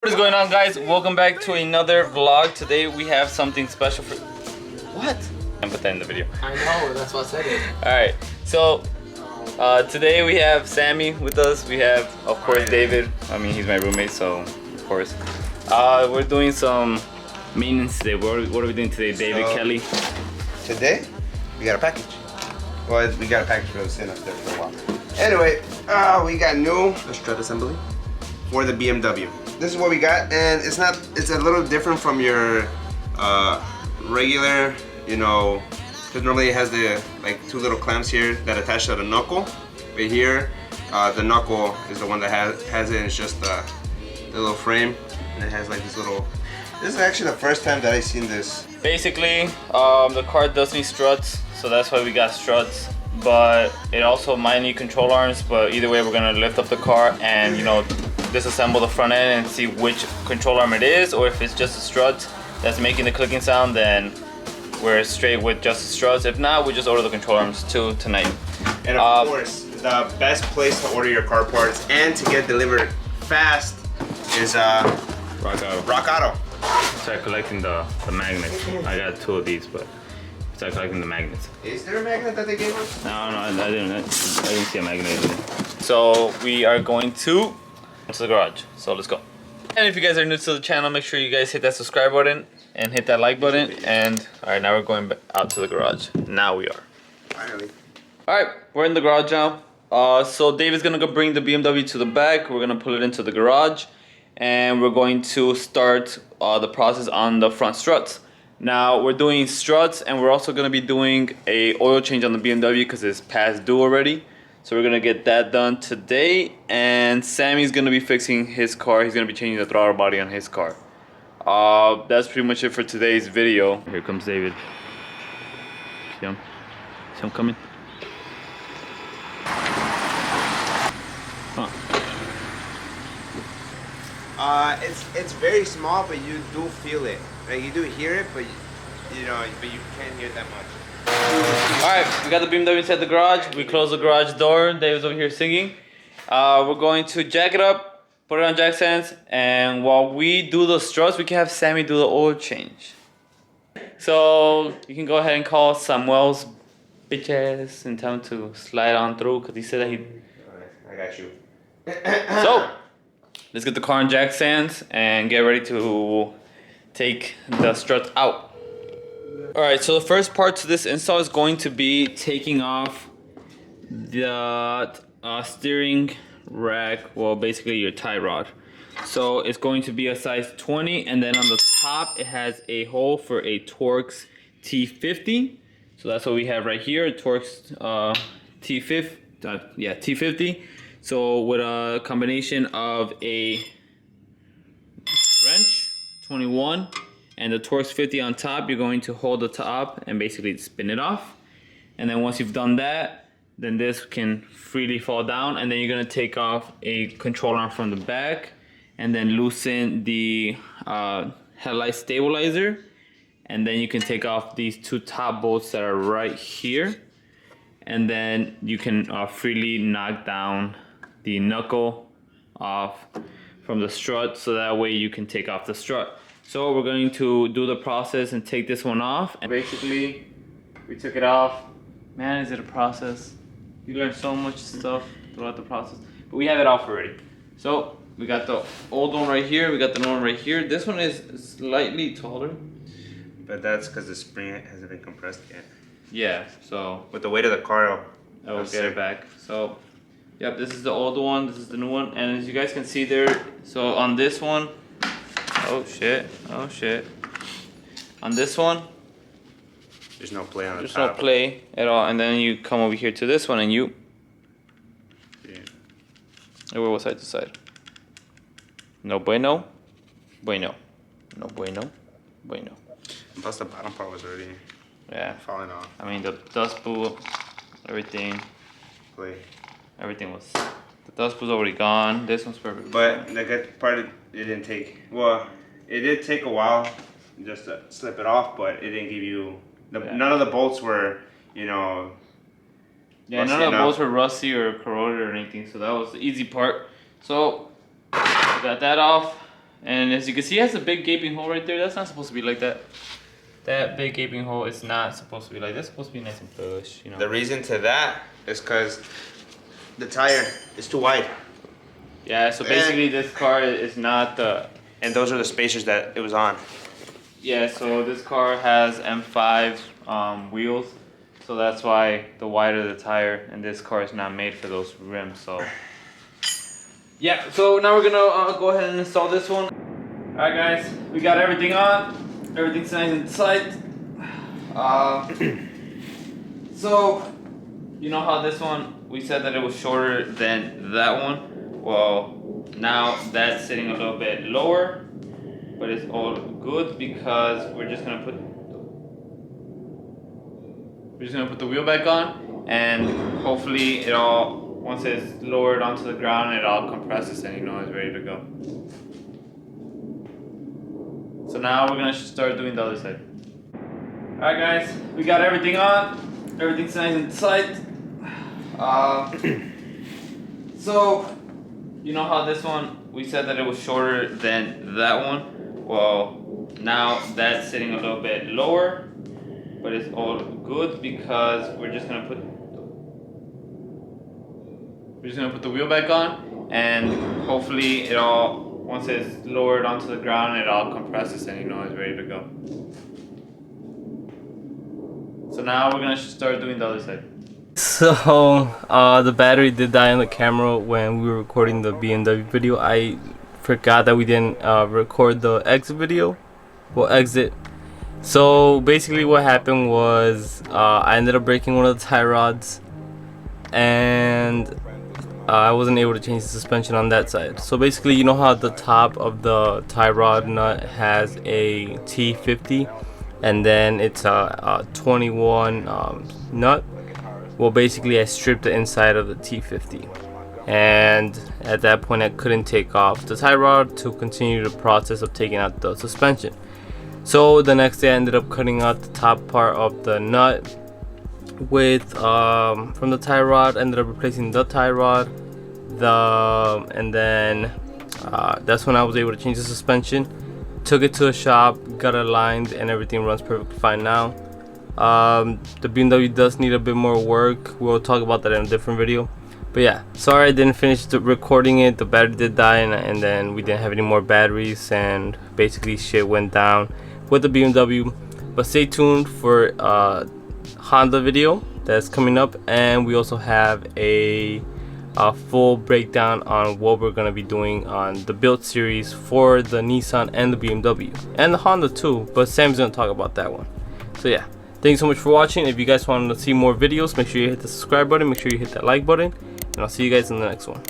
What is going on, guys? Welcome back to another vlog. Today we have something special for... What? I put that in the video. I know, that's why I said it. Alright, so today we have Sammy with us. We have, of course, David. I mean, he's my roommate, so of course. We're doing some maintenance today. What are we doing today, David, Kelly? Today, we got a package. Well, we got a package that was sitting up there for a while. Anyway, we got new strut assembly for the BMW. This is what we got, and it's a little different from your regular, you know, because normally it has the like two little clamps here that attach to the knuckle. But here, the knuckle is the one that has it, and it's just the little frame, and it has like this little. This is actually the first time that I've seen this. Basically, the car does need struts, so that's why we got struts. But it also might need control arms, but either way we're gonna lift up the car and, you know, disassemble the front end and see which control arm it is, or if it's just a strut that's making the clicking sound, then we're straight with just the struts. If not, we just order the control arms too tonight. And of course, the best place to order your car parts and to get delivered fast is Rock Auto. Rock Auto. Start collecting the magnets. I got two of these, but start collecting the magnets. Is there a magnet that they gave us? No, I didn't see a magnet either. So we are going to the garage. So let's go. And if you guys are new to the channel, make sure you guys hit that subscribe button and hit that like button. And all right, now we're going out to the garage. Now we are. Finally. All right, we're in the garage now. So David's gonna go bring the BMW to the back. We're gonna pull it into the garage, and we're going to start the process on the front struts. Now we're doing struts, and we're also gonna be doing a oil change on the BMW because it's past due already. So we're gonna get that done today, and Sammy's gonna be fixing his car. He's gonna be changing the throttle body on his car. That's pretty much it for today's video. Here comes David. See him? See him coming? Huh. It's very small, but you do feel it. Like you do hear it, but you can't hear it that much. Alright, we got the BMW inside the garage. We closed the garage door. David's over here singing. We're going to jack it up, put it on jack stands, and while we do the struts, we can have Sammy do the oil change. So you can go ahead and call Samuel's bitch ass and tell him to slide on through, because he said that he... Alright, I got you. So, let's get the car on jack stands and get ready to take the struts out. Alright, so the first part to this install is going to be taking off the steering rack, well basically your tie rod. So it's going to be a size 20, and then on the top it has a hole for a Torx T50. So that's what we have right here, a Torx T50. So with a combination of a wrench 21 and the Torx 50 on top, you're going to hold the top and basically spin it off. And then once you've done that, then this can freely fall down, and then you're gonna take off a control arm from the back and then loosen the headlight stabilizer. And then you can take off these two top bolts that are right here. And then you can freely knock down the knuckle off from the strut, so that way you can take off the strut. So we're going to do the process and take this one off. And basically, we took it off. Man, is it a process. You learn so much stuff throughout the process. But we have it off already. So we got the old one right here. We got the new one right here. This one is slightly taller. But that's because the spring hasn't been compressed yet. Yeah, so With the weight of the car, I will get it back. So, yep, this is the old one. This is the new one. And as you guys can see there, so on this one, oh shit. On this one, there's no play on the there's top. no play at all. And then you come over here to this one and you, we're side to side. No bueno, bueno, no bueno, bueno. Plus the bottom part was already falling off. I mean the dust blew, everything was, the dust was already gone. This one's perfect. But the good part, it didn't take, well, it did take a while just to slip it off, but it didn't give you, none of the bolts were, you know, yeah, none of the bolts were rusty or corroded or anything, so that was the easy part. So we got that off. And as you can see, it has a big gaping hole right there. That's not supposed to be like that. That big gaping hole is not supposed to be like that. It's supposed to be nice and flush, you know. The reason to that is because the tire is too wide. Yeah, so basically this car is not the... And those are the spacers that it was on. Yeah, so this car has M5 wheels. So that's why the wider the tire, and this car is not made for those rims, so... Yeah, so now we're gonna go ahead and install this one. Alright guys, we got everything on. Everything's nice and tight. So, you know how this one, we said that it was shorter than that one? Well, now that's sitting a little bit lower, but it's all good because we're just gonna put the wheel back on, and hopefully it all, once it's lowered onto the ground, it all compresses and you know it's ready to go. So now we're gonna start doing the other side. Alright guys, we got everything on. Everything's nice and tight. So, you know how this one, we said that it was shorter than that one? Well, now that's sitting a little bit lower, but it's all good because we're just gonna put the wheel back on, and hopefully it all, once it's lowered onto the ground, it all compresses and you know it's ready to go. So now we're gonna start doing the other side. So the battery did die on the camera when we were recording the BMW video. I forgot that we didn't record the exit video. Well, exit. So basically what happened was I ended up breaking one of the tie rods, and I wasn't able to change the suspension on that side. So basically, you know how the top of the tie rod nut has a T50 and then it's a 21 nut? Well, basically I stripped the inside of the T50, and at that point I couldn't take off the tie rod to continue the process of taking out the suspension. So the next day I ended up cutting out the top part of the nut with from the tie rod. Ended up replacing the tie rod, and then that's when I was able to change the suspension. Took it to a shop, got it aligned, and everything runs perfectly fine now. The BMW does need a bit more work. We'll talk about that in a different video. But yeah, sorry I didn't finish recording it. The battery did die, and then we didn't have any more batteries, and basically shit went down with the BMW. But stay tuned for Honda video that's coming up, and we also have a full breakdown on what we're going to be doing on the build series for the Nissan and the BMW and the Honda too, but Sam's going to talk about that one. So yeah, thanks so much for watching. If you guys want to see more videos, make sure you hit the subscribe button, make sure you hit that like button, and I'll see you guys in the next one.